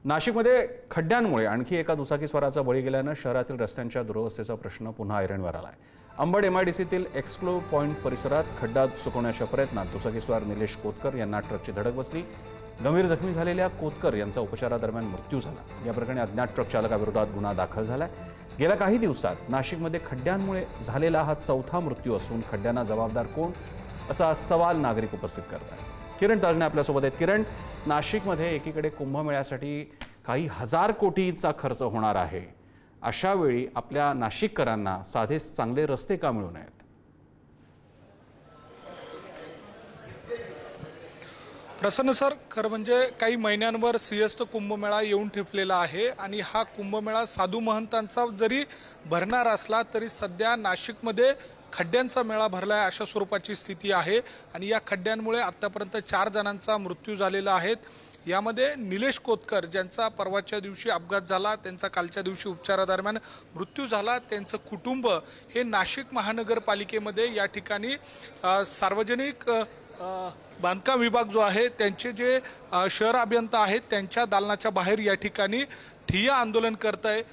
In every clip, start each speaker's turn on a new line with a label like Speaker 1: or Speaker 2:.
Speaker 1: नाशिकमध्ये खड्ड्यांमुळे आणखी एका दुचाकीस्वाराचा बळी गेल्यानं शहरातील रस्त्यांच्या दुरवस्थेचा प्रश्न पुन्हा ऐरणीवर आलाय। अंबड MIDCतील एक्सक्लो पॉइंट परिसरात खड्डा चुकवण्याच्या प्रयत्नात दुचाकीस्वार निलेश कोतकर यांना ट्रकची धडक बसली। गंभीर जखमी झालेल्या कोतकर यांचा उपचारादरम्यान मृत्यू झाला। या प्रकरणी अज्ञात ट्रक चालकाविरोधात गुन्हा दाखल झालाय। गेल्या काही दिवसात नाशिकमध्ये खड्ड्यांमुळे झालेला हा चौथा मृत्यू असून खड्ड्यांना जबाबदार कोण असा सवाल नागरिक उपस्थित करतात। किरण ताजने आपल्यासोबत आहेत। किरण, नाशिकमध्ये एकीकडे कुंभमेळ्यासाठी काही हजार कोटींचा खर्च होणार आहे, अशा वेळी आपल्या नाशिककरांना साधे चांगले रस्ते का मिळू नयेत?
Speaker 2: प्रसन्न सर, खरं म्हणजे काही महिन्यांवर सिंहस्थ कुंभमेळा येऊन ठेपलेला आहे आणि हा कुंभमेळा साधू महंतांचा जरी भरणार असला तरी सध्या नाशिकमध्ये खड्ड्यांचा मेळा भरलाय अशा स्वरूपाची स्थिती आहे। आणि या खड्ड्यांमुळे आतापर्यंत 4 जणांचा मृत्यू झालेला आहे। यामध्ये निलेश कोतकर ज्यांचा परवाच्या दिवशी अपघात झाला, त्यांचा कालच्या दिवशी उपचारादरम्यान मृत्यू झाला। त्यांचं कुटुंब हे नाशिक महानगरपालिकेमध्ये या ठिकाणी सार्वजनिक बांधकाम विभाग जो आहे त्यांचे जे शहर अभियंता आहेत त्यांच्या दालनाच्या बाहेर या ठिकाणी ठिय्या आंदोलन करत आहे।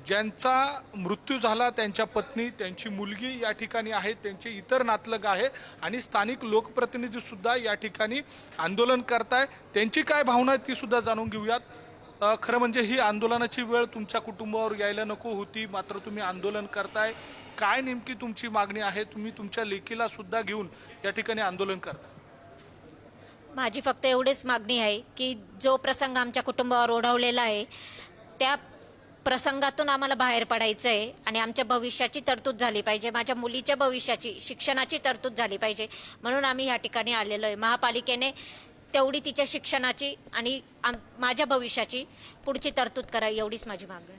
Speaker 2: ज्यांचा मृत्यू झाला त्यांच्या पत्नी, त्यांची मुलगी या ठिकाणी आहेत, त्यांचे इतर नातलग आहे आणि स्थानिक लोकप्रतिनिधी सुद्धा या ठिकाणी आंदोलन करताय। त्यांची काय भावना आहे ती सुद्धा जाणून घेऊयात। खरं म्हणजे ही आंदोलनाची वेळ तुमच्या कुटुंबावर यायला नको होती, मात्र तुम्ही आंदोलन करताय। काय नेमकी तुमची मागणी आहे? तुम्ही तुमच्या लेकीला सुद्धा घेऊन या ठिकाणी आंदोलन करताय।
Speaker 3: माझी फक्त एवढीच मागणी आहे की जो प्रसंग आमच्या कुटुंबावर ओढवलेला आहे त्या प्रसंगातून आम्हाला बाहेर पडायचं आहे आणि आमच्या भविष्याची तरतूद झाली पाहिजे, माझ्या मुलीच्या भविष्याची, शिक्षणाची तरतूद झाली पाहिजे। म्हणून आम्ही या ठिकाणी आलेलो आहे। महापालिकेने तेवढी तिच्या शिक्षणाची आणि माझ्या भविष्याची पुढची तरतूद करावी, एवढीच माझी मागणी आहे।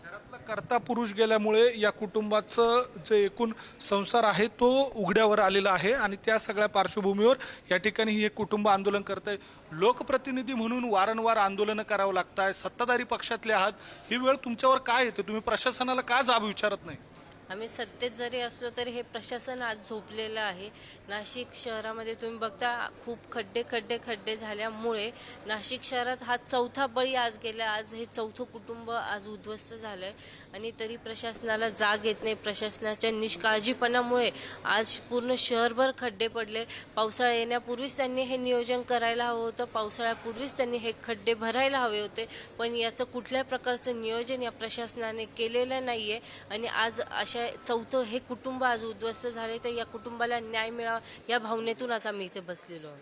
Speaker 2: घरातला कर्ता पुरुष गेल्यामुळे या कुटुंबाचं जे एकूण संसार आहे तो उघड्यावर आलेला आहे आणि त्या सगळ्या पार्श्वभूमीवर या ठिकाणी हे कुटुंब आंदोलन करत आहे। लोकप्रतिनिधी म्हणून वारंवार आंदोलन करावं लागत आहे, सत्ताधारी पक्षातले आहात, ही वेळ तुमच्यावर काय येते? तुम्ही प्रशासनाला का जाब विचारत नाही?
Speaker 4: आम्ही सत्तेत जरी असलो तरी हे प्रशासन आज झोपलेलं आहे। नाशिक शहरामध्ये तुम्ही बघता खूप खड्डे झाल्यामुळे नाशिक शहरात हा चौथा बळी आज गेला। आज हे चौथं कुटुंब आज उद्ध्वस्त झालंय आणि तरी प्रशासनाला जाग येत नाही। प्रशासनाच्या निष्काळजीपणामुळे आज पूर्ण शहरभर खड्डे पडले। पावसाळा येण्यापूर्वीच त्यांनी हे नियोजन करायला हवं होतं, पावसाळ्यापूर्वीच त्यांनी हे खड्डे भरायला हवे होते, पण याचं कुठल्या प्रकारचं नियोजन या प्रशासनाने केलेलं नाहीये आणि आज चौथं हे कुटुंब आज उद्ध्वस्त झाले। तर या कुटुंबाला न्याय मिळावा या भावनेतून आज आम्ही इथे बसलेलो आहोत।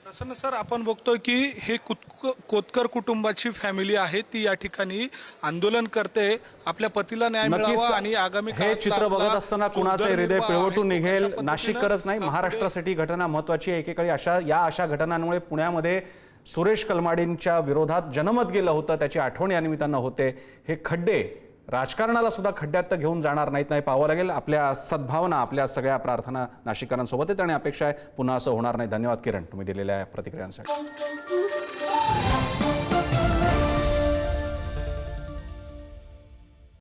Speaker 2: प्रसन्न सर, आपण बघतोय की हे कोतकर कुटुंबाची फॅमिली आहे ती या ठिकाणी आंदोलन करते, आपल्या पतीला न्याय मिळावा आणि आगामी
Speaker 1: हे चित्र बघत असताना कुणाचे हृदय पिळवटून निघेल। नाशिककरच नाही, महाराष्ट्रासाठी घटना महत्त्वाची आहे। एकेकाळी अशा घटनांमुळे पुण्यामध्ये सुरेश कलमाडींच्या विरोधात जनमत गेलं होतं, त्याची आठवण या निमित्तानं होते। हे खड्डे राजकारणाला सुद्धा खड्ड्यात तर घेऊन जाणार नाहीत, नाही पाहावं लागेल। आपल्या सद्भावना, आपल्या सगळ्या प्रार्थना नाशिककरांसोबत आहेत आणि अपेक्षा आहे पुन्हा असं होणार नाही। धन्यवाद किरण, तुम्ही दिलेल्या प्रतिक्रियांसाठी।